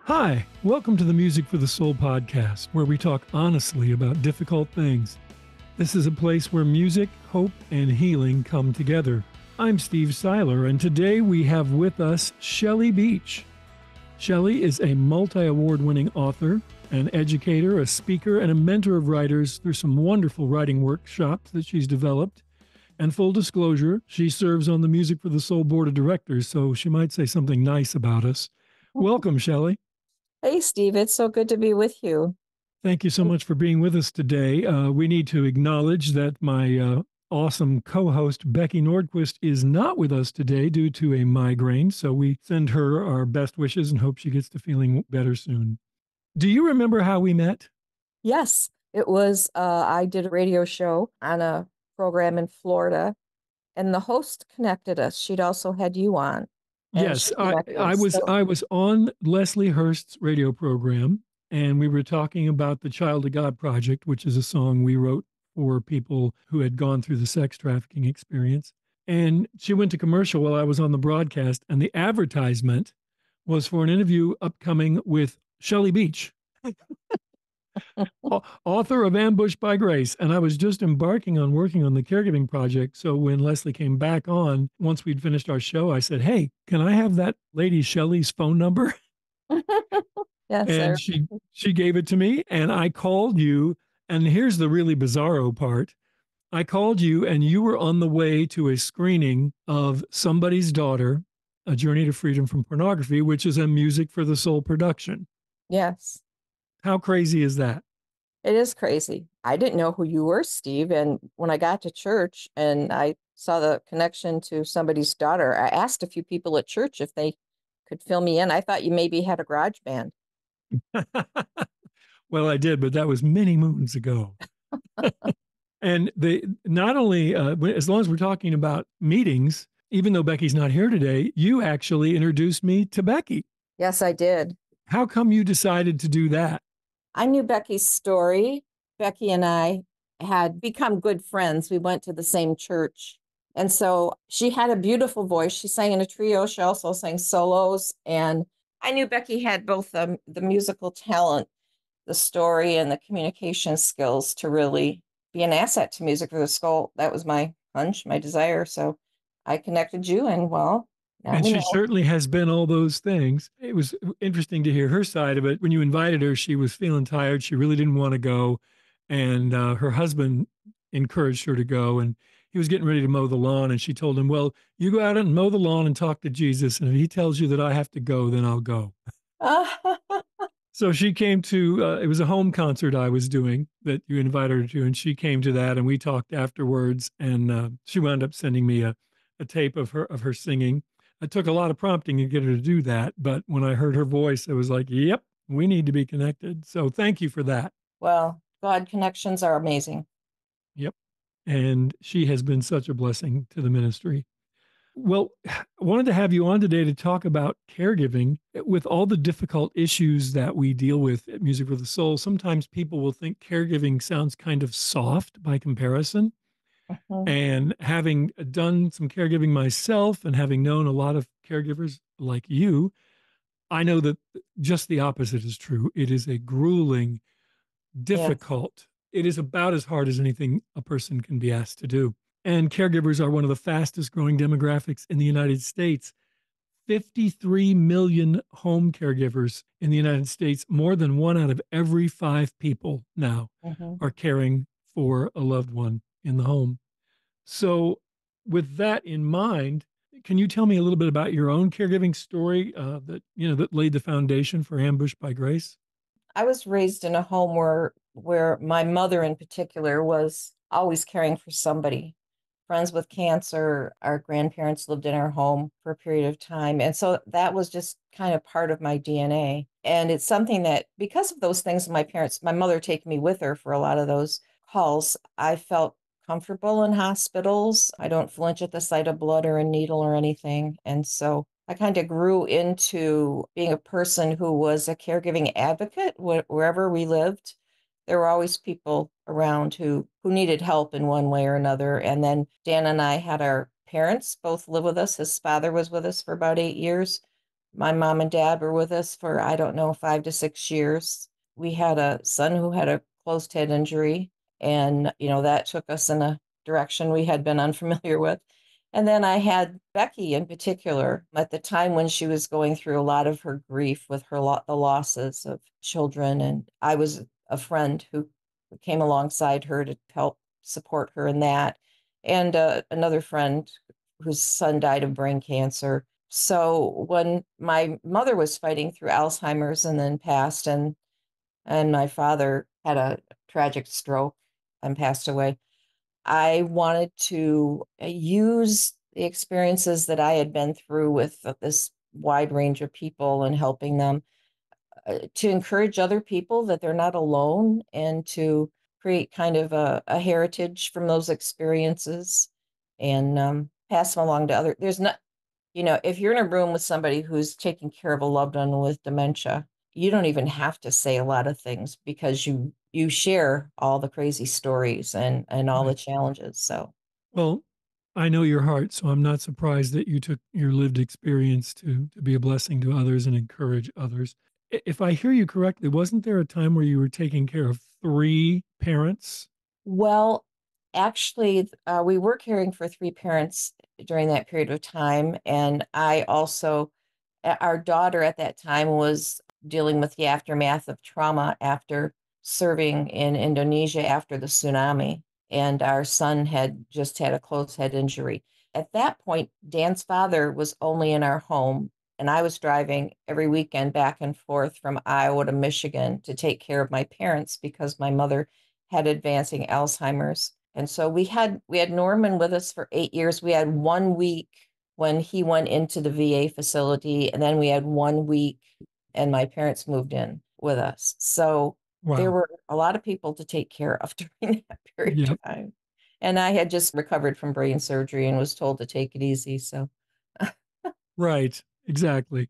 Hi, welcome to the Music for the Soul podcast, where we talk honestly about difficult things. This is a place where music, hope, and healing come together. I'm Steve Seiler, and today we have with us Shelly Beach. Shelly is a multi-award winning author, an educator, a speaker, and a mentor of writers through some wonderful writing workshops that she's developed. And full disclosure, she serves on the Music for the Soul board of directors, so she might say something nice about us. Welcome, Shelly. Hey, Steve, it's so good to be with you. Thank you so much for being with us today. We need to acknowledge that my awesome co host, Becky Nordquist, is not with us today due to a migraine. So we send her our best wishes and hope she gets to feeling better soon. Do you remember how we met? Yes, it was, I did a radio show on a program in Florida, and the host connected us. She'd also had you on, and Yes, she connected I us. was So, I was on Leslie Hurst's radio program, and we were talking about the Child of God Project, which is a song we wrote for people who had gone through the sex trafficking experience. And she went to commercial while I was on the broadcast, and the advertisement was for an interview upcoming with Shelly Beach, author of Ambush by Grace. And I was just embarking on working on the caregiving project. So when Leslie came back on, once we'd finished our show, I said, "Hey, can I have that lady Shelley's phone number?" yes, And she gave it to me, and I called you. And here's the really bizarro part. I called you, and you were on the way to a screening of Somebody's Daughter, A Journey to Freedom from Pornography, which is a Music for the Soul production. yes, How crazy is that? it is crazy. I didn't know who you were, Steve, and when I got to church and I saw the connection to somebody's daughter, I asked a few people at church if they could fill me in. I thought you maybe had a garage band. Well, I did, but that was many moons ago. And they not only, as long as we're talking about meetings, even though Becky's not here today, you actually introduced me to Becky. Yes, I did. How come you decided to do that? I knew Becky's story. Becky and I had become good friends. We went to the same church. And so she had a beautiful voice. She sang in a trio. She also sang solos. And I knew Becky had both the musical talent, the story, and the communication skills to really be an asset to Music for the Soul. That was my hunch, my desire. So I connected you, and well, now And we she know. certainly has been all those things. It was interesting to hear her side of it. When you invited her, she was feeling tired. She really didn't want to go. And her husband encouraged her to go. And he was getting ready to mow the lawn. And she told him, "Well, you go out and mow the lawn and talk to Jesus. And if he tells you that I have to go, then I'll go." So she came to, it was a home concert I was doing that you invited her to. And she came to that. And we talked afterwards. And she wound up sending me a tape of her singing. It took a lot of prompting to get her to do that, but when I heard her voice, it was like, "Yep, we need to be connected." So thank you for that. Well, God connections are amazing. Yep. And she has been such a blessing to the ministry. Well, I wanted to have you on today to talk about caregiving with all the difficult issues that we deal with at Music for the Soul. Sometimes people will think caregiving sounds kind of soft by comparison. Mhm. And having done some caregiving myself and having known a lot of caregivers like you, I know that just the opposite is true. It is a grueling, Yes. difficult, it is about as hard as anything a person can be asked to do. And caregivers are one of the fastest growing demographics in the United States. 53 million home caregivers in the United States, more than one out of every five people now Mhm. are caring for a loved one in the home. So, with that in mind, can you tell me a little bit about your own caregiving story that laid the foundation for Ambush by Grace? I was raised in a home where my mother in particular was always caring for somebody. Friends with cancer, our grandparents lived in our home for a period of time. And so that was just kind of part of my DNA. And it's something that because of those things, my mother taking me with her for a lot of those calls, I felt comfortable in hospitals. I don't flinch at the sight of blood or a needle or anything. And so I kind of grew into being a person who was a caregiving advocate wherever we lived. There were always people around who needed help in one way or another. And then Dan and I had our parents both live with us. His father was with us for about 8 years. My mom and dad were with us for, I don't know, 5 to 6 years. We had a son who had a closed head injury, and that took us in a direction we had been unfamiliar with. And then I had Becky in particular at the time when she was going through a lot of her grief with the losses of children, and I was a friend who came alongside her to help support her in that, and another friend whose son died of brain cancer. So when my mother was fighting through Alzheimer's and then passed, and my father had a tragic stroke and passed away, I wanted to use the experiences that I had been through with this wide range of people and helping them, to encourage other people that they're not alone, and to create kind of a heritage from those experiences, and pass them along to other. There's not, if you're in a room with somebody who's taking care of a loved one with dementia, you don't even have to say a lot of things because you share all the crazy stories and all the Right. challenges. So, Well, I know your heart, so I'm not surprised that you took your lived experience to be a blessing to others and encourage others. If I hear you correctly, wasn't there a time where you were taking care of three parents? well, actually, we were caring for three parents during that period of time. And I also, our daughter at that time was dealing with the aftermath of trauma after serving in Indonesia after the tsunami. And our son had just had a closed head injury. At that point, Dan's father was only in our home, and I was driving every weekend back and forth from Iowa to Michigan to take care of my parents because my mother had advancing Alzheimer's. And so we had Norman with us for 8 years. We had 1 week when he went into the VA facility, and then we had 1 week and my parents moved in with us. So there Wow. were a lot of people to take care of during that period Yep. of time. And I had just recovered from brain surgery and was told to take it easy. So, Right. Exactly.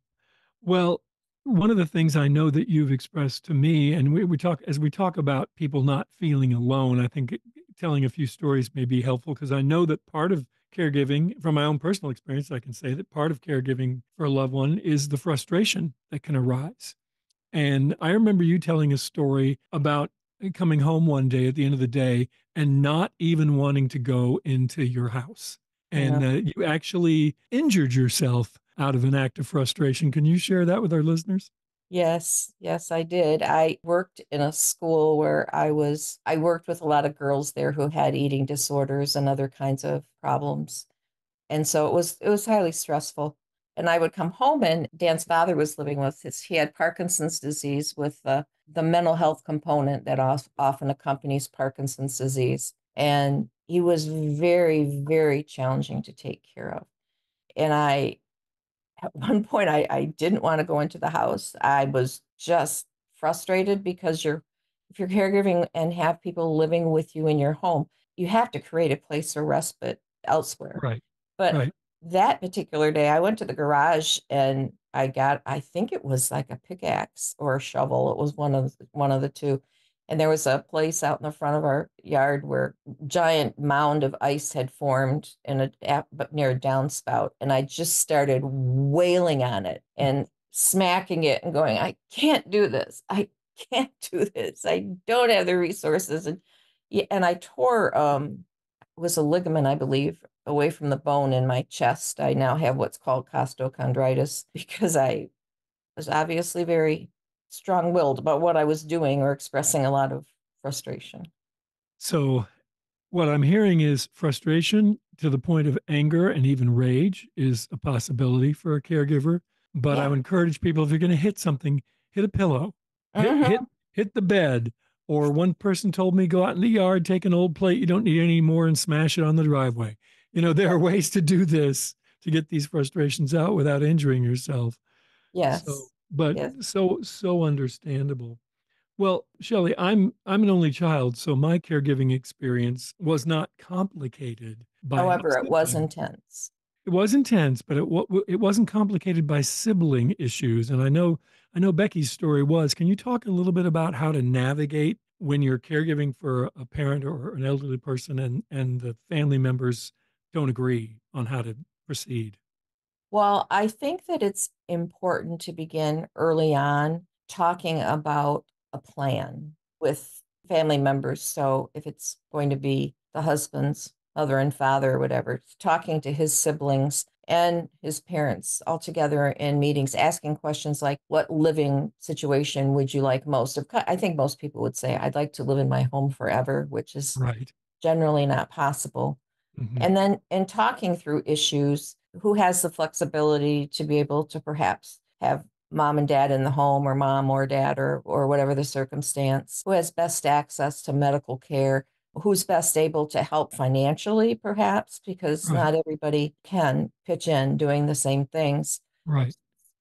Well, one of the things I know that you've expressed to me, and we talk as we talk about people not feeling alone, I think telling a few stories may be helpful because I know that part of caregiving, from my own personal experience, I can say that part of caregiving for a loved one is the frustration that can arise. And I remember you telling a story about coming home one day at the end of the day and not even wanting to go into your house. And yeah. you actually injured yourself out of an act of frustration. Can you share that with our listeners? Yes, yes, I did. I worked in a school where I worked with a lot of girls there who had eating disorders and other kinds of problems. And so it was highly stressful. And I would come home, and Dan's father was living with he had Parkinson's disease with the mental health component that often accompanies Parkinson's disease. And he was very, very challenging to take care of. And at one point I didn't want to go into the house. I was just frustrated because if you're caregiving and have people living with you in your home, you have to create a place of respite elsewhere. Right, But right. that particular day, I went to the garage and I think it was like a pickaxe or a shovel. It was one of the two. And there was a place out in the front of our yard where giant mound of ice had formed but near a downspout. And I just started wailing on it and smacking it and going, I can't do this. I can't do this. I don't have the resources. And yeah, and I tore was a ligament, I believe, away from the bone in my chest. I now have what's called costochondritis because I was obviously very strong-willed about what I was doing or expressing a lot of frustration. So, what I'm hearing is frustration to the point of anger and even rage is a possibility for a caregiver. But I Yeah. would encourage people if you're going to hit something, hit a pillow, hit hit Hmm. hit the bed. Or one person told me go out in the yard, take an old plate you don't need anymore, and smash it on the driveway. There are ways to do this to get these frustrations out without injuring yourself. So, Yes. but Yes. so understandable. Well, Shelley, I'm an only child, so my caregiving experience was not complicated by However, it was sibling. intense. It was intense, but it wasn't complicated by sibling issues. And I know Becky's story was. Can you talk a little bit about how to navigate when you're caregiving for a parent or an elderly person and the family members don't agree on how to proceed? Well, I think that it's important to begin early on talking about a plan with family members. So if it's going to be the husband's mother and father or whatever, talking to his siblings and his parents all together in meetings, asking questions like, what living situation would you like most? I think most people would say, I'd like to live in my home forever, which is Right. generally not possible. Hmm. And then in talking through issues, who has the flexibility to be able to perhaps have mom and dad in the home, or mom or dad, or whatever the circumstance, who has best access to medical care, who's best able to help financially, perhaps, because Right. not everybody can pitch in doing the same things. Right.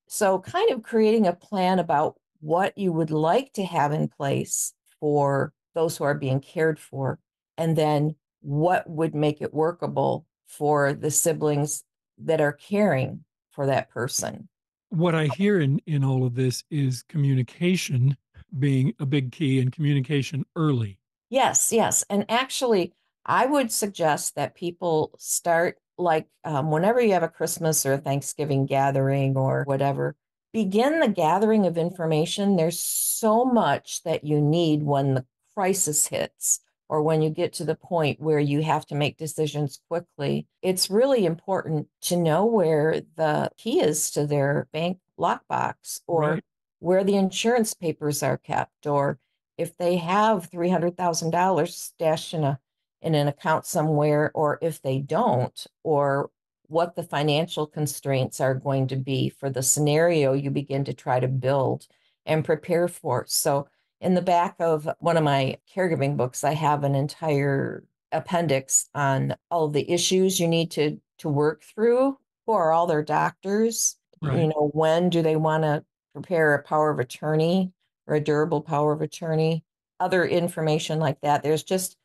So, kind of creating a plan about what you would like to have in place for those who are being cared for, and then what would make it workable for the siblings that are caring for that person. What I hear in all of this is communication being a big key, and communication early. Yes, yes. And actually, I would suggest that people start like whenever you have a Christmas or a Thanksgiving gathering or whatever, begin the gathering of information. There's so much that you need when the crisis hits or when you get to the point where you have to make decisions quickly. It's really important to know where the key is to their bank lockbox, or Right. where the insurance papers are kept, or if they have $300,000 stashed in an account somewhere, or if they don't, or what the financial constraints are going to be for the scenario you begin to try to build and prepare for. So, in the back of one of my caregiving books, I have an entire appendix on all of the issues you need to work through. Who are all their doctors? Right. When do they want to prepare a power of attorney or a durable power of attorney, other information like that. There's just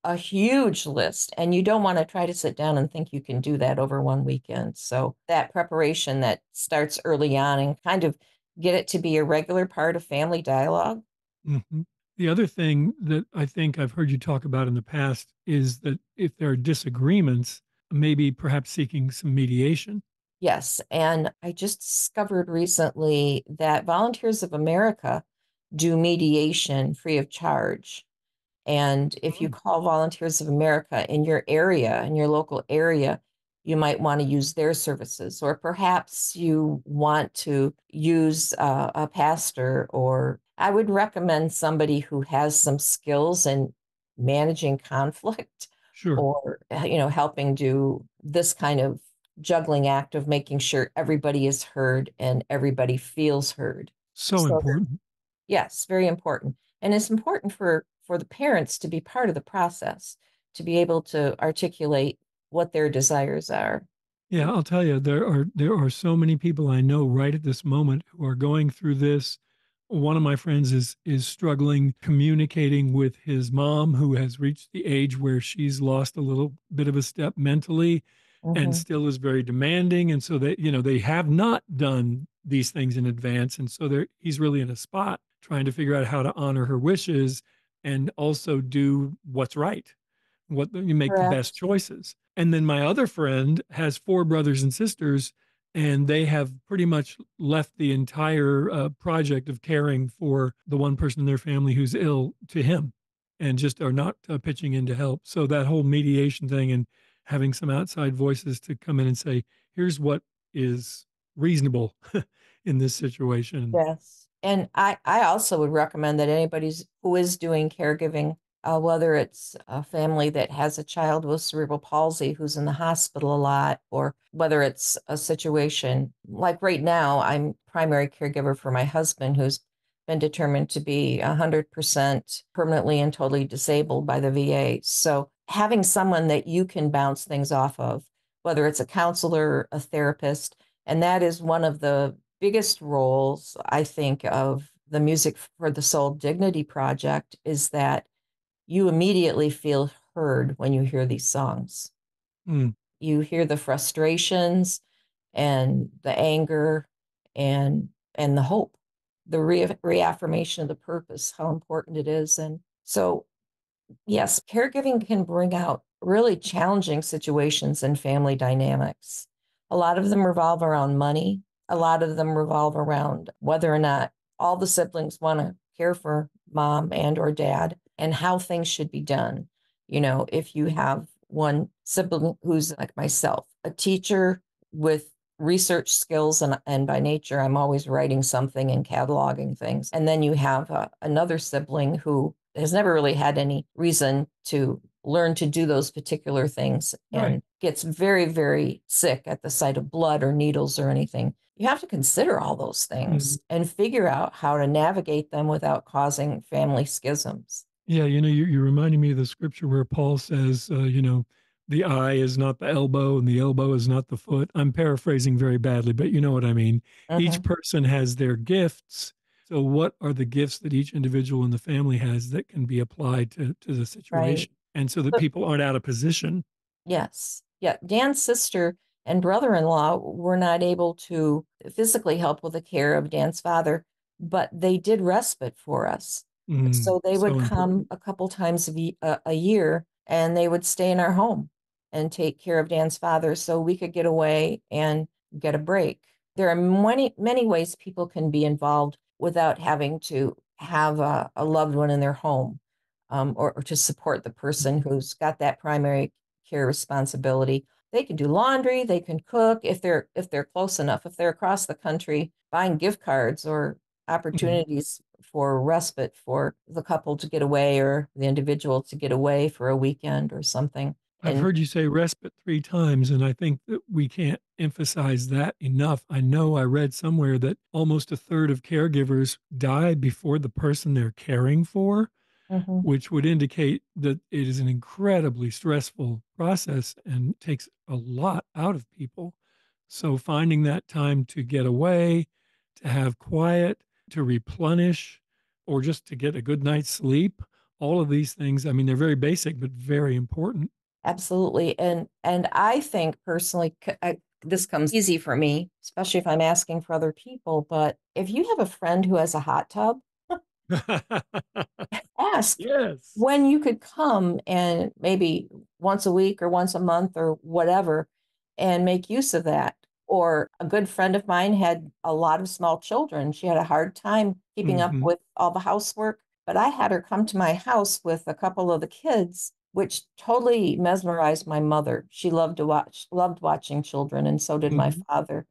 a huge list, and you don't want to try to sit down and think you can do that over one weekend. So, that preparation that starts early on and kind of get it to be a regular part of family dialogue. Hmm. The other thing that I think I've heard you talk about in the past is that if there are disagreements, maybe perhaps seeking some mediation. Yes. And I just discovered recently that Volunteers of America do mediation free of charge. And if you Oh, call Volunteers of America in your area, in your local area, you might want to use their services, or perhaps you want to use a pastor, or I would recommend somebody who has some skills in managing conflict, sure. or, helping do this kind of juggling act of making sure everybody is heard and everybody feels heard. So So important. yes, very important. And it's important for the parents to be part of the process, to be able to articulate what their desires are. Yeah, I'll tell you, there are so many people I know right at this moment who are going through this. One of my friends is struggling communicating with his mom, who has reached the age where she's lost a little bit of a step mentally and Hmm. still is very demanding. And so they have not done these things in advance. And so he's really in a spot trying to figure out how to honor her wishes and also do what's right, what you make the best Correct. choices. And then my other friend has four brothers and sisters, and they have pretty much left the entire project of caring for the one person in their family who's ill to him, and just are not pitching in to help. So that whole mediation thing and having some outside voices to come in and say, here's what is reasonable in this situation. Yes. And I also would recommend that anybody's who is doing caregiving, whether it's a family that has a child with cerebral palsy who's in the hospital a lot, or whether it's a situation like right now, I'm primary caregiver for my husband who's been determined to be 100% permanently and totally disabled by the VA. So having someone that you can bounce things off of, whether it's a counselor, a therapist, and that is one of the biggest roles, I think, of the Music for the Soul Dignity Project, is that you immediately feel heard when you hear these songs. Mm. You hear the frustrations and the anger and the hope, the reaffirmation of the purpose, how important it is. And so, yes, caregiving can bring out really challenging situations and family dynamics. A lot of them revolve around money. A lot of them revolve around whether or not all the siblings want to care for mom and or dad and how things should be done. You know, if you have one sibling who's like myself, a teacher with research skills, and by nature, I'm always writing something and cataloging things. And then you have another sibling who has never really had any reason to learn to do those particular things Right. and gets very, very sick at the sight of blood or needles or anything. You have to consider all those things Mhm. and figure out how to navigate them without causing family schisms. Yeah, you're reminding me of the scripture where Paul says, the eye is not the elbow and the elbow is not the foot. I'm paraphrasing very badly, but you know what I mean. Each Mhm. person has their gifts. So, what are the gifts that each individual in the family has that can be applied to the Right. situation? And so that So people aren't out of position. yes. Yeah. Dan's sister and brother-in-law were not able to physically help with the care of Dan's father, but they did respite for us. So they would So come important. a couple times a year and they would stay in our home and take care of Dan's father so we could get away and get a break. There are many, many ways people can be involved without having to have a loved one in their home, or to support the person who's got that primary care responsibility. They can do laundry, they can cook if they're close enough, if they're across the country, buying gift cards or Mhm. opportunities for respite for the couple to get away or the individual to get away for a weekend or something. I've And heard you say respite 3 times, and I think that we can't emphasize that enough. I know I read somewhere that almost a third of caregivers die before the person they're caring for, mhm, which would indicate that it is an incredibly stressful process and takes a lot out of people. So finding that time to get away, to have quiet, to replenish, or just to get a good night's sleep, all of these things, I mean, they're very basic, but very important. absolutely. And I think personally, this comes easy for me, especially if I'm asking for other people. But if you have a friend who has a hot tub, ask Yes. when you could come and maybe once a week or once a month or whatever and make use of that. Or a good friend of mine had a lot of small children. She had a hard time keeping up Hmm. with all the housework, but I had her come to my house with a couple of the kids, which totally mesmerized my mother. She loved watching children, and so did my Hmm. father.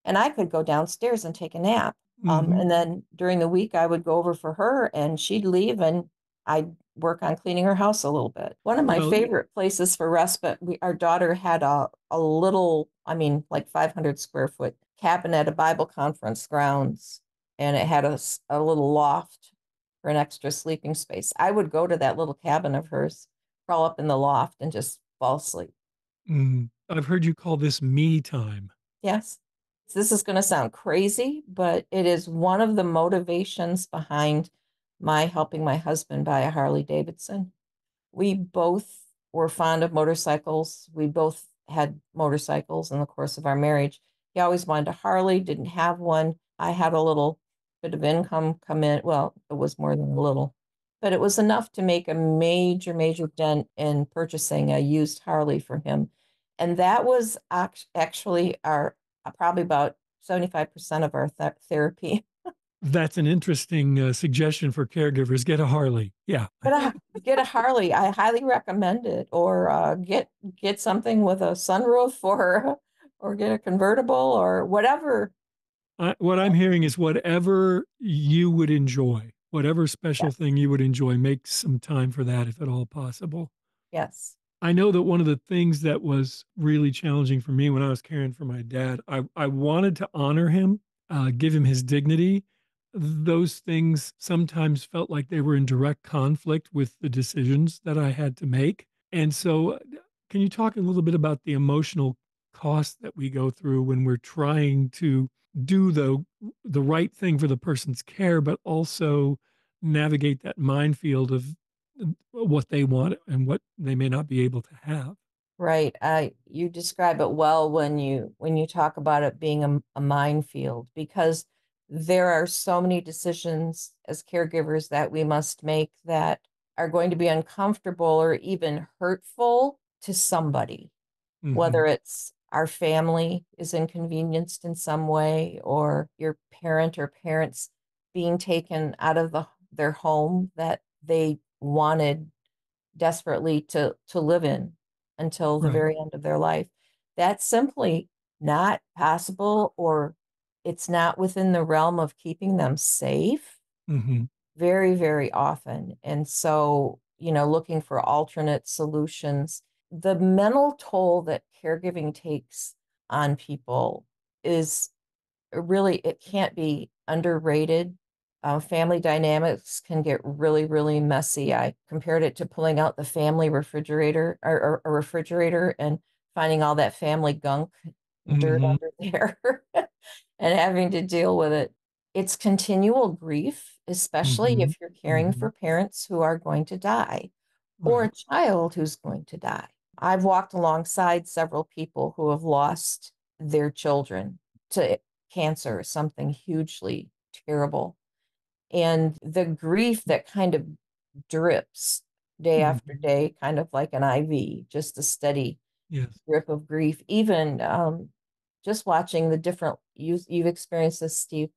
And I could go downstairs and take a nap. Hmm. And then during the week, I would go over for her, and she'd leave, and I'd work on cleaning her house a little bit. One of my Well, favorite places for respite, our daughter had a little, I mean, like 500 square foot cabin at a Bible conference grounds, and it had a little loft for an extra sleeping space. I would go to that little cabin of hers, crawl up in the loft, and just fall asleep. I've heard you call this me time. Yes. This is going to sound crazy, but it is one of the motivations behind my helping my husband buy a Harley Davidson. We both were fond of motorcycles. We both had motorcycles in the course of our marriage. He always wanted a Harley, didn't have one. I had a little bit of income come in. Well, it was more than a little, but it was enough to make a major, major dent in purchasing a used Harley for him. And that was actually our probably about 75% of our therapy. That's an interesting suggestion for caregivers. Get a Harley. Yeah. Get a Harley. I highly recommend it. Or get something with a sunroof, or get a convertible or whatever. What I'm hearing is whatever you would enjoy, whatever special Yes. thing you would enjoy, make some time for that if at all possible. Yes. I know that one of the things that was really challenging for me when I was caring for my dad, I wanted to honor him, give him his dignity. Those things sometimes felt like they were in direct conflict with the decisions that I had to make. And so, can you talk a little bit about the emotional cost that we go through when we're trying to do the right thing for the person's care, but also navigate that minefield of what they want and what they may not be able to have. Right. You describe it well when you talk about it being a minefield, because there are so many decisions as caregivers that we must make that are going to be uncomfortable or even hurtful to somebody, Hmm. whether it's our family is inconvenienced in some way, or your parent or parents being taken out of their home that they wanted desperately to live in until the Right. very end of their life. That's simply not possible, or it's not within the realm of keeping them safe Hmm. very, very often. And so, looking for alternate solutions. The mental toll that caregiving takes on people is really, it can't be underrated. Family dynamics can get really, really messy. I compared it to pulling out the family refrigerator, or a refrigerator, and finding all that family gunk, dirt Hmm. under there, and having to deal with it. It's continual grief, especially Hmm. if you're caring Hmm. for parents who are going to die or Right. a child who's going to die. I've walked alongside several people who have lost their children to cancer, something hugely terrible. And the grief that kind of drips day after Hmm. day, kind of like an IV, just a steady Yes. drip of grief. Even just watching the different, you've experienced this, Steve,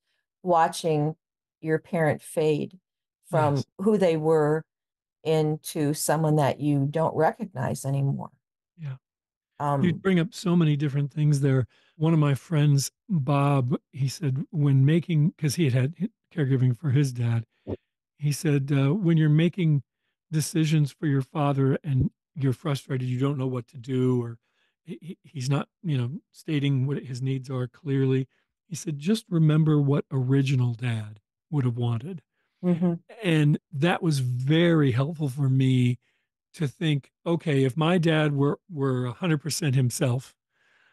watching your parent fade from Yes. who they were into someone that you don't recognize anymore. Yeah. You Um, bring up so many different things there. One of my friends, Bob, he said when making, because he had caregiving for his dad, he said when you're making decisions for your father and you're frustrated, you don't know what to do, or he's not, stating what his needs are clearly. He said, just remember what original dad would have wanted. mhm. And that was very helpful for me to think, okay, if my dad were 100% himself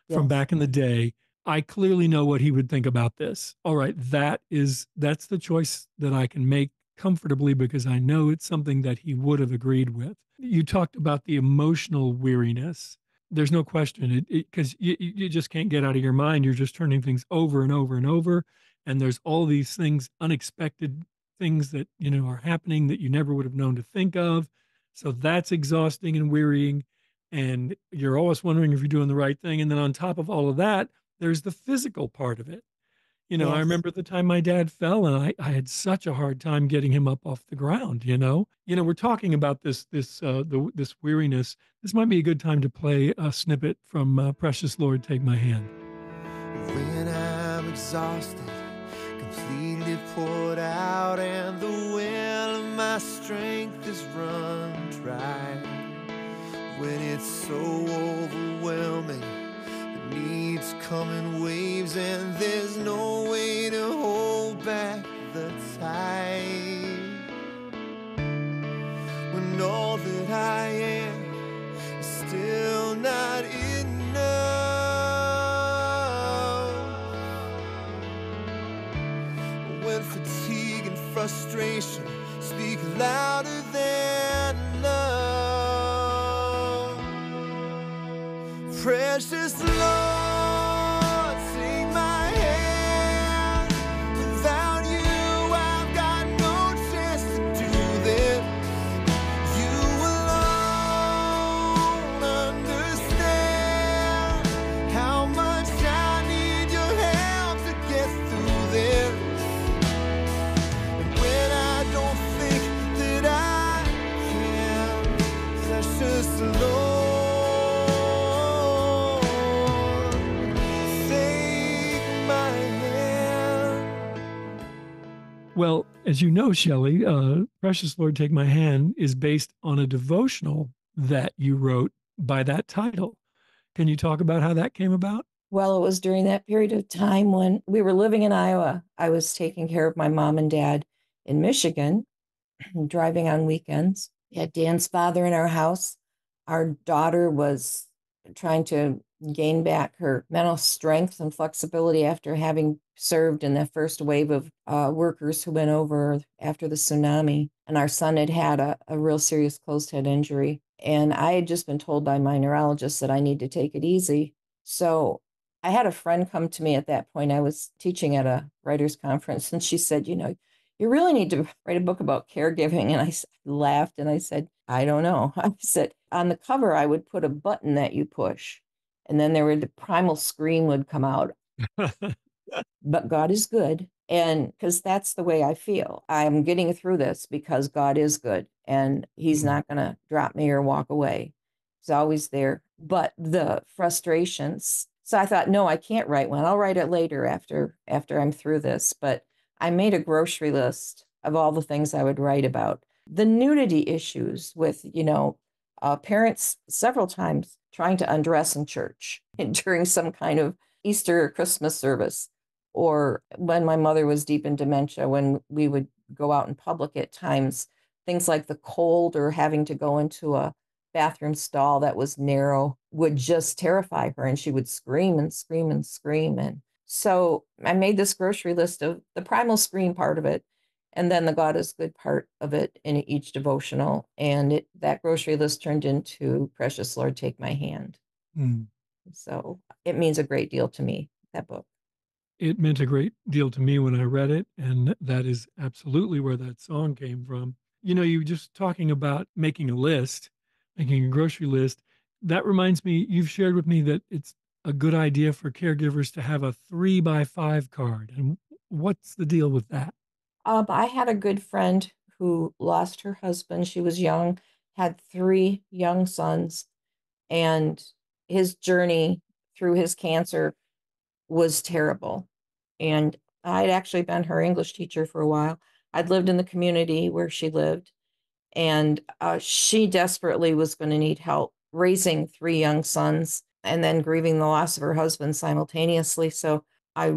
from Yes. back in the day, I clearly know what he would think about this. All right, that's the choice that I can make comfortably because I know it's something that he would have agreed with. You talked about the emotional weariness. There's no question it because you just can't get out of your mind. You're just turning things over and over and over, and there's all these things, unexpected things that are happening that you never would have known to think of. So that's exhausting and wearying, and you're always wondering if you're doing the right thing. And then on top of all of that, there's the physical part of it. I Yes. remember the time my dad fell, and I had such a hard time getting him up off the ground. We're talking about this weariness. This might be a good time to play a snippet from "Precious Lord, Take My Hand." When I'm exhausted, completely poured out, and the well of my strength is run dry. When it's so overwhelming, the needs come in waves, and there's no way to hold back the tide. When all that I am is still not enough, when fatigue and frustration speak louder than love. Precious Lord, take my hand. Without you, I've got no chance to do this. You alone understand how much I need your help to get through this. And when I don't think that I can, precious Lord, take my hand. Well, as you know, Shelley, "Precious Lord, Take My Hand" is based on a devotional that you wrote by that title. Can you talk about how that came about? Well, it was during that period of time when we were living in Iowa. I was taking care of my mom and dad in Michigan, driving on weekends. We had Dan's father in our house. Our daughter was trying to gain back her mental strength and flexibility after having served in the first wave of workers who went over after the tsunami. And our son had had a real serious closed head injury. And I had just been told by my neurologist that I need to take it easy. So I had a friend come to me at that point. I was teaching at a writers' conference, and she said, you really need to write a book about caregiving. And I laughed and I said, I don't know. I said, on the cover, I would put a button that you push. And then the primal scream would come out, but God is good. And because that's the way I feel. I'm getting through this because God is good and he's Mm. not going to drop me or walk away. He's always there. But the frustrations. So I thought, no, I can't write one. I'll write it later after I'm through this. But I made a grocery list of all the things I would write about. The nudity issues with, parents several times trying to undress in church during some kind of Easter or Christmas service, or when my mother was deep in dementia, when we would go out in public at times, things like the cold or having to go into a bathroom stall that was narrow would just terrify her, and she would scream and scream and scream. And so I made this grocery list of the primal scream part of it, and then the God is good part of it in each devotional. And that grocery list turned into Precious Lord, Take My Hand. Mm. So it means a great deal to me, that book. It meant a great deal to me when I read it, and that is absolutely where that song came from. You were just talking about making a list, making a grocery list. That reminds me, you've shared with me that it's a good idea for caregivers to have a 3x5 card. And what's the deal with that? I had a good friend who lost her husband. She was young, had three young sons, and his journey through his cancer was terrible. And I'd actually been her English teacher for a while. I'd lived in the community where she lived, and she desperately was going to need help raising three young sons and then grieving the loss of her husband simultaneously. So I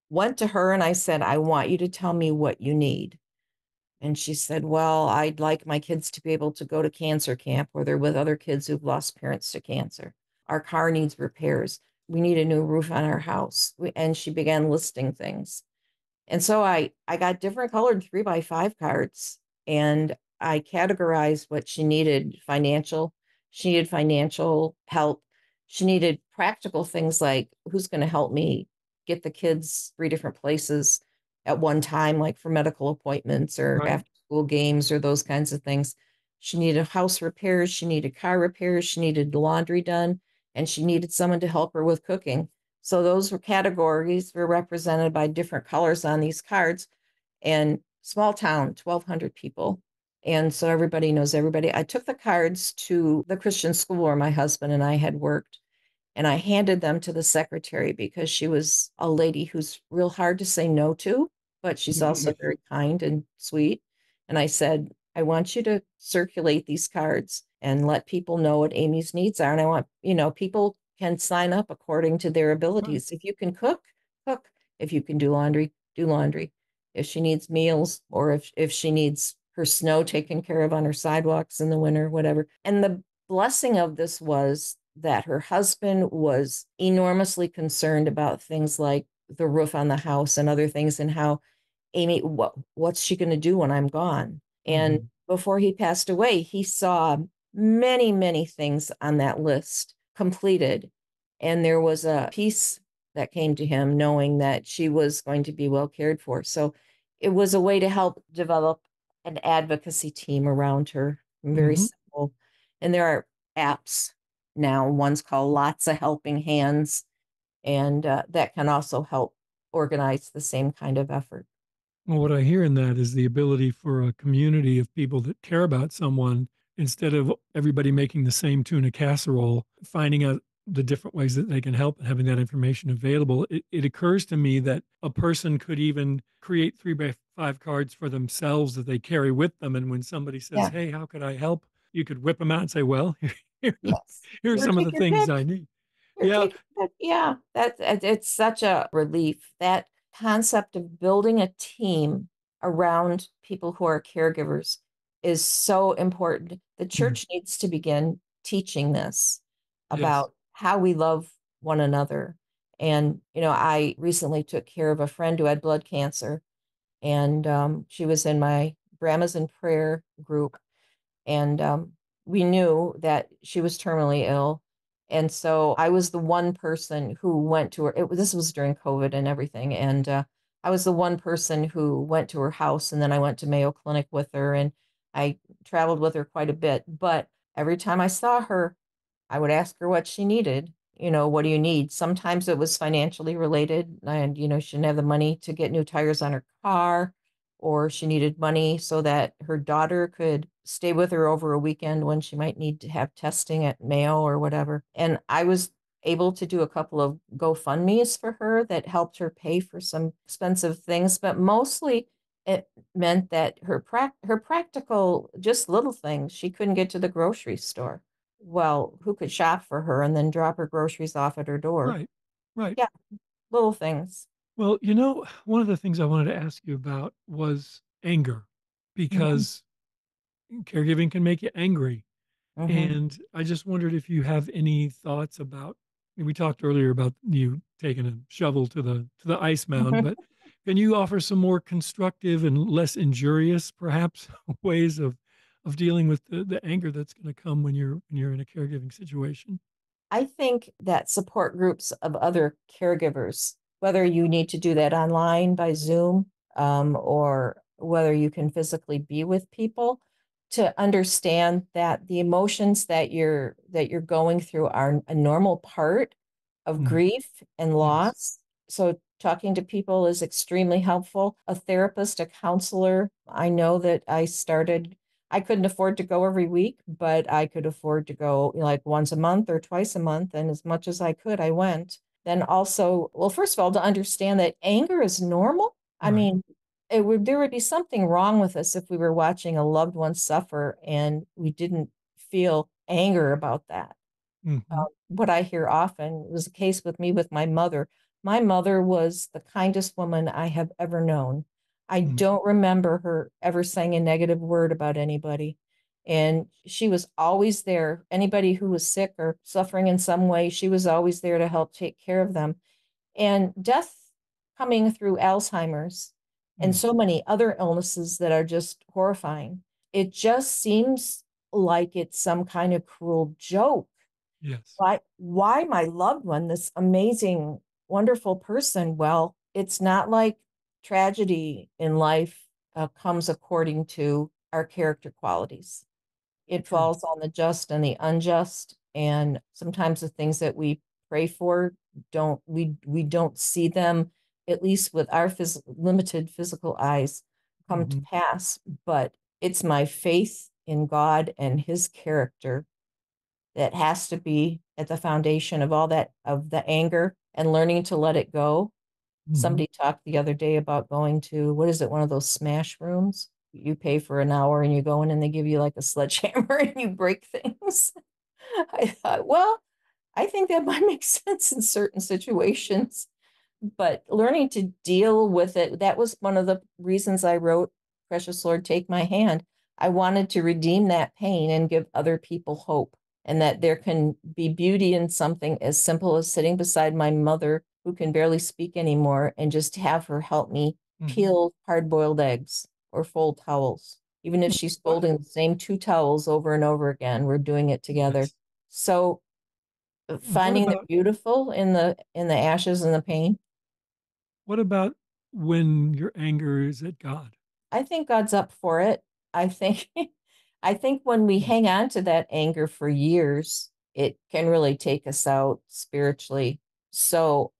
went to her and I said, I want you to tell me what you need. And she said, well, I'd like my kids to be able to go to cancer camp where they're with other kids who've lost parents to cancer. Our car needs repairs. We need a new roof on our house. And she began listing things. And so I got different colored 3x5 cards, and I categorized what she needed. She needed financial help. She needed practical things like who's going to help me get the kids three different places at one time, like for medical appointments or Right. after school games or those kinds of things. She needed house repairs. She needed car repairs. She needed laundry done, and she needed someone to help her with cooking. So those were categories were represented by different colors on these cards. And small town, 1,200 people. And so everybody knows everybody. I took the cards to the Christian school where my husband and I had worked, and I handed them to the secretary because she was a lady who's real hard to say no to, but she's also very kind and sweet. And I said, I want you to circulate these cards and let people know what Amy's needs are. And I want, people can sign up according to their Right. abilities. If you can cook, cook. If you can do laundry, do laundry. If she needs meals, or if she needs her snow taken care of on her sidewalks in the winter, whatever. And the blessing of this was that her husband was enormously concerned about things like the roof on the house and other things, and how Amy, what's she going to do when I'm gone? And Mhm. before he passed away, he saw many, many things on that list completed. And there was a peace that came to him knowing that she was going to be well cared for. So it was a way to help develop an advocacy team around her. Very Mhm. simple. And there are apps now. One's called Lots of Helping Hands, and that can also help organize the same kind of effort. Well, what I hear in that is the ability for a community of people that care about someone, instead of everybody making the same tuna casserole, finding out the different ways that they can help and having that information available. It occurs to me that a person could even create 3x5 cards for themselves that they carry with them. And when somebody says, Yeah. hey, how could I help? You could whip them out and say, well, Yes. here's Here, some of take the your things I pick. need. Here, Yeah. take your pick. Yeah. It's such a relief. That concept of building a team around people who are caregivers is so important. The Mm. church needs to begin teaching this Yes. about how we love one another. And, I recently took care of a friend who had blood cancer, and she was in my Grandma's in Prayer group. And we knew that she was terminally ill. And so I was the one person who went to her. This was during COVID and everything. And I was the one person who went to her house. And then I went to Mayo Clinic with her, and I traveled with her quite a bit. But every time I saw her, I would ask her what she needed. what do you need? Sometimes it was financially related and, she didn't have the money to get new tires on her car, or she needed money so that her daughter could stay with her over a weekend when she might need to have testing at Mayo or whatever. And I was able to do a couple of GoFundMe's for her that helped her pay for some expensive things, but mostly it meant that her practical, just little things, she couldn't get to the grocery store. Well, who could shop for her and then drop her groceries off at her door? Right. Right. Yeah, little things. Well, one of the things I wanted to ask you about was anger, Mhm, because caregiving can make you angry. mhm. And I just wondered if you have any thoughts about, we talked earlier about you taking a shovel to the ice mound, but can you offer some more constructive and less injurious, perhaps, ways of dealing with the anger that's going to come when you're in a caregiving situation? I think that support groups of other caregivers, whether you need to do that online by Zoom, or whether you can physically be with people, to understand that the emotions that you're going through are a normal part of Mm, grief and yes. loss. So talking to people is extremely helpful. A therapist, a counselor. I know that I couldn't afford to go every week, but I could afford to go, like once a month or twice a month. And as much as I could, I went. Then also, well, first of all, to understand that anger is normal. I Right. mean, there would be something wrong with us if we were watching a loved one suffer and we didn't feel anger about that. Hmm. What I hear often was the case with me with my mother. My mother was the kindest woman I have ever known. I Hmm. don't remember her ever saying a negative word about anybody. And she was always there. Anybody who was sick or suffering in some way, she was always there to help take care of them. And death coming through Alzheimer's and Mm, so many other illnesses that are just horrifying. It just seems like it's some kind of cruel joke. yes. Why my loved one, this amazing, wonderful person? Well, it's not like tragedy in life comes according to our character qualities. It True. falls on the just and the unjust, and sometimes the things that we pray for we don't see them, at least with our limited physical eyes, come to Hmm. pass. But it's my faith in God and His character that has to be at the foundation of all that, of the anger and learning to let it go. Hmm. Somebody talked the other day about going to, what is it, one of those smash rooms? You pay for an hour and you go in and they give you like a sledgehammer and you break things. I thought, well, I think that might make sense in certain situations, but learning to deal with it, that was one of the reasons I wrote Precious Lord, Take My Hand. I wanted to redeem that pain and give other people hope, and that there can be beauty in something as simple as sitting beside my mother, who can barely speak anymore, and just have her help me Hmm. peel hard-boiled eggs or fold towels. Even if she's What? folding the same two towels over and over again, we're doing it together. Yes. So What finding the about beautiful in the ashes and the pain. what about when your anger is at God? I think God's up for it. I think I think when we Mm, hang on to that anger for years, it can really take us out spiritually. So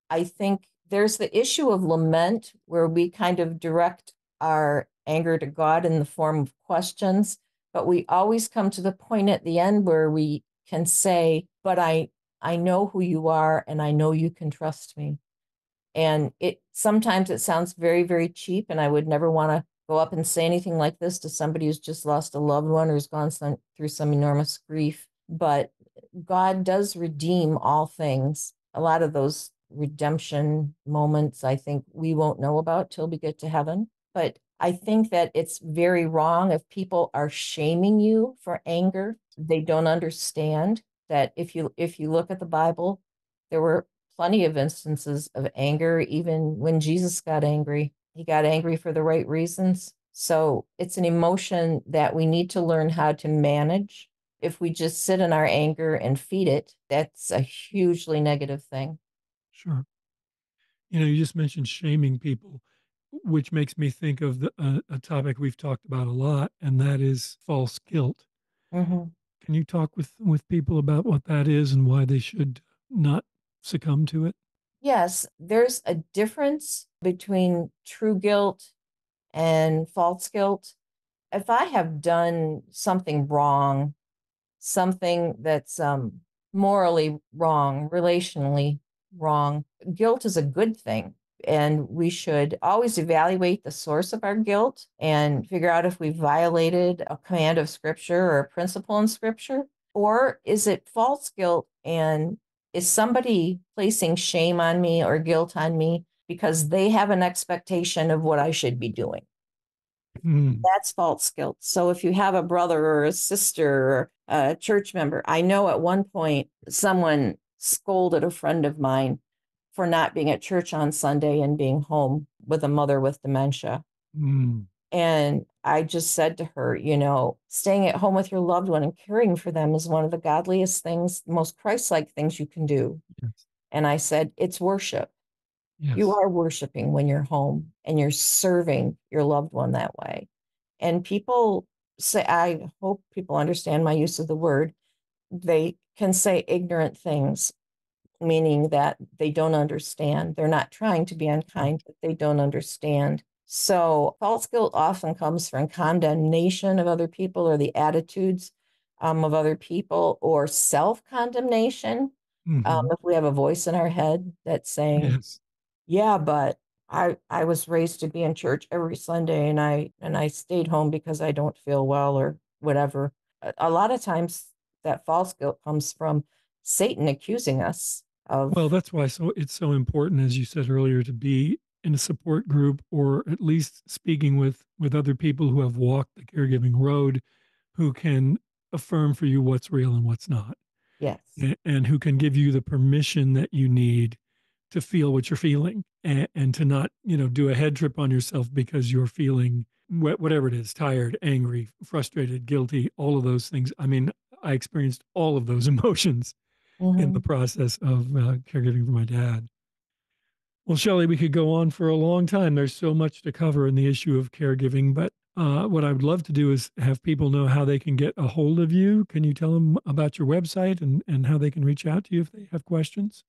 I think there's the issue of lament, where we kind of direct our anger to God in the form of questions, but we always come to the point at the end where we can say, but I know who you are and I know you can trust me. And it sometimes it sounds very, very cheap, and I would never want to go up and say anything like this to somebody who's just lost a loved one or who's gone through some enormous grief. But God does redeem all things. A lot of those redemption moments, I think we won't know about till we get to heaven. But I think that it's very wrong if people are shaming you for anger. They don't understand that if you look at the Bible, there were plenty of instances of anger. Even when Jesus got angry, he got angry for the right reasons. So it's an emotion that we need to learn how to manage. If we just sit in our anger and feed it, that's a hugely negative thing. sure. You just mentioned shaming people, which makes me think of a topic we've talked about a lot, and that is false guilt. Hmm. Can you talk with people about what that is and why they should not succumb to it? Yes, there's a difference between true guilt and false guilt. If I have done something wrong, something that's morally wrong, relationally wrong, guilt is a good thing. And we should always evaluate the source of our guilt and figure out if we violated a command of Scripture or a principle in Scripture. Or is it false guilt? And is somebody placing shame on me or guilt on me because they have an expectation of what I should be doing? Mm, That's false guilt. So if you have a brother or a sister or a church member, I know at one point someone scolded a friend of mine for not being at church on Sunday and being home with a mother with dementia. mm, And I just said to her, staying at home with your loved one and caring for them is one of the godliest things, most Christ-like things you can do. yes. And I said, it's worship. You Yes. are worshiping when you're home and you're serving your loved one that way. And people say, I hope people understand my use of the word. They can say ignorant things, meaning that they don't understand. They're not trying to be unkind, but they don't understand. So false guilt often comes from condemnation of other people or the attitudes of other people, or self-condemnation. Hmm. If we have a voice in our head that's saying, Yes. yeah, but I was raised to be in church every Sunday and I stayed home because I don't feel well or whatever. A lot of times that false guilt comes from Satan accusing us Well, of, that's why it's so important, as you said earlier, to be in a support group or at least speaking with other people who have walked the caregiving road, who can affirm for you what's real and what's not, yes. and who can give you the permission that you need to feel what you're feeling, and to not, do a head trip on yourself because you're feeling whatever it is, tired, angry, frustrated, guilty, all of those things. I mean, I experienced all of those emotions in the Mhm. process of caregiving for my dad. Well, Shelly, we could go on for a long time. There's so much to cover in the issue of caregiving, but what I would love to do is have people know how they can get a hold of you. Can you tell them about your website and how they can reach out to you if they have questions?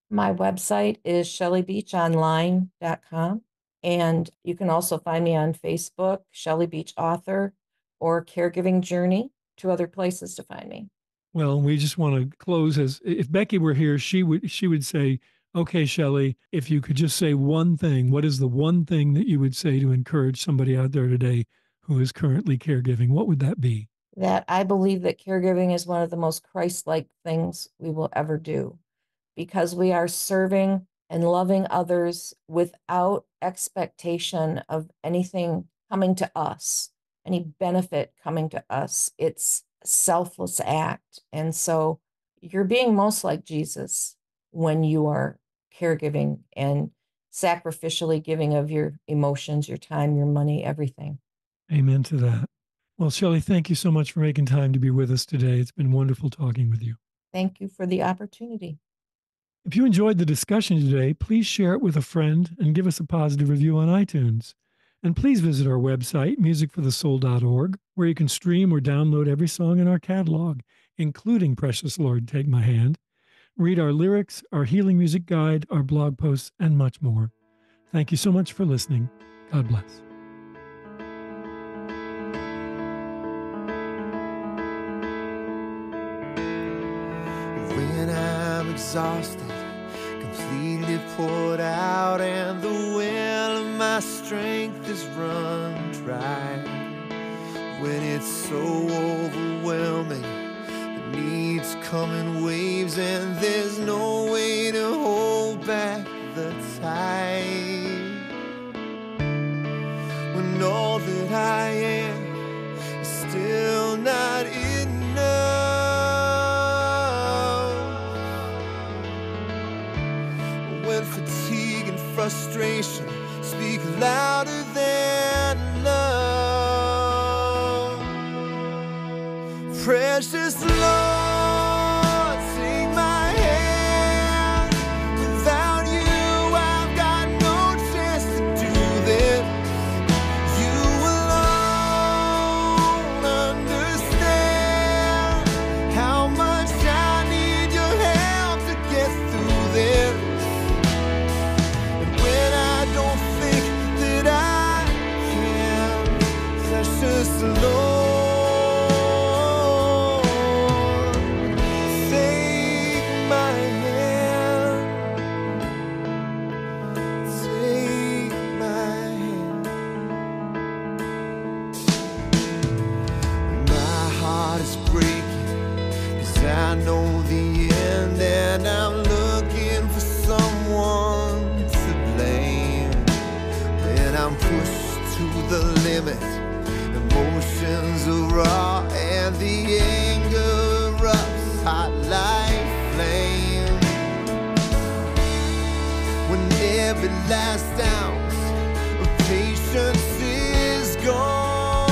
My website is shellybeachonline.com. And you can also find me on Facebook, Shelly Beach Author, or Caregiving Journey, two other places to find me. Well, we just want to close as if Becky were here, she would say, "Okay, Shelly, if you could just say one thing, what is the one thing that you would say to encourage somebody out there today who is currently caregiving? What would that be?" That I believe that caregiving is one of the most Christ-like things we will ever do, because we are serving and loving others without expectation of anything coming to us, any benefit coming to us. It's a selfless act. And so you're being most like Jesus when you are caregiving and sacrificially giving of your emotions, your time, your money, everything. Amen to that. Well, Shelley, thank you so much for making time to be with us today. It's been wonderful talking with you. Thank you for the opportunity. If you enjoyed the discussion today, please share it with a friend and give us a positive review on iTunes. And please visit our website, musicforthesoul.org, where you can stream or download every song in our catalog, including Precious Lord, Take My Hand. Read our lyrics, our healing music guide, our blog posts, and much more. Thank you so much for listening. God bless. When I'm exhausted, completely poured out, and the well of my strength is run dry. When it's so overwhelming, the needs come in waves, and there's no way to hold back the tide. When all that I am is still not enough. When fatigue and frustration speak louder than love. Precious Lord, take my hand. Without you, I've got no chance to do this. You alone understand how much I need your help to get through. Precious Lord, take my hand, take my hand. My heart is breaking, 'cause I know the end, and I'm looking for someone to blame. When I'm pushed to the limit, emotions are raw, and the anger erupts hot like flame. When every last ounce of patience is gone,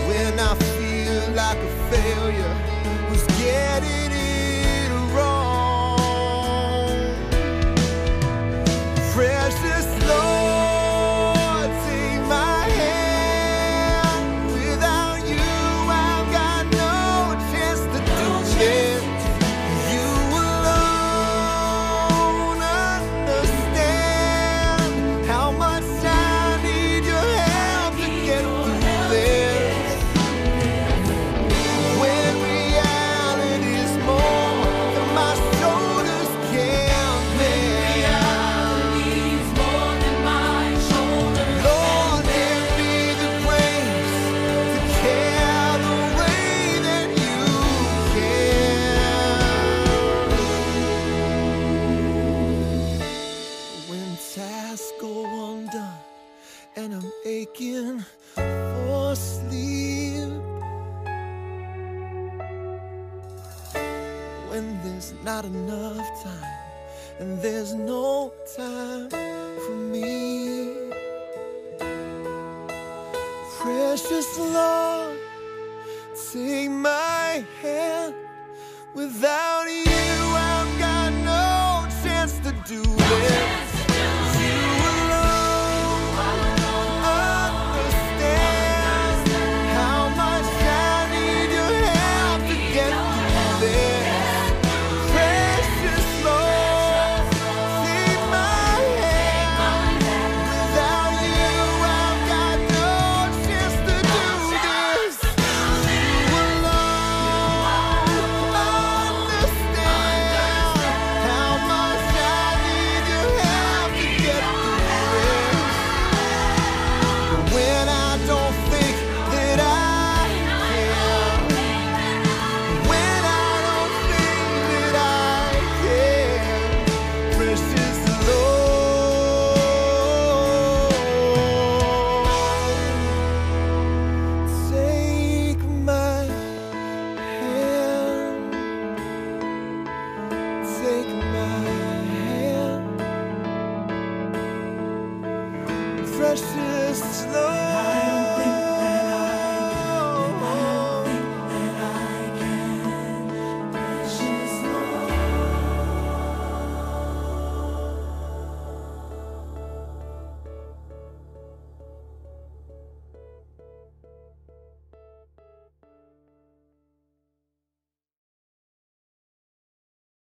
when I feel like a failure who's getting it wrong. Precious Lord, take my hand. Without you, I've got no chance to do it. You alone understand how much I need your help to get through this. When reality is more than my shoulders can bear. Lord, give me the grace to care the way that you care. When tasks go undone and I'm aching for sleep, when there's not enough time and there's no time for me. Precious Lord, take my hand. Without you, I've got no chance to do this. You alone understand how much I need your help to get through this. Precious Lord, take my hand. Without you, I've got no chance to do this. You alone understand how much I need your help to get through this. But when I don't think that I can, when I don't think that I can, precious Lord, take my hand, take my hand, precious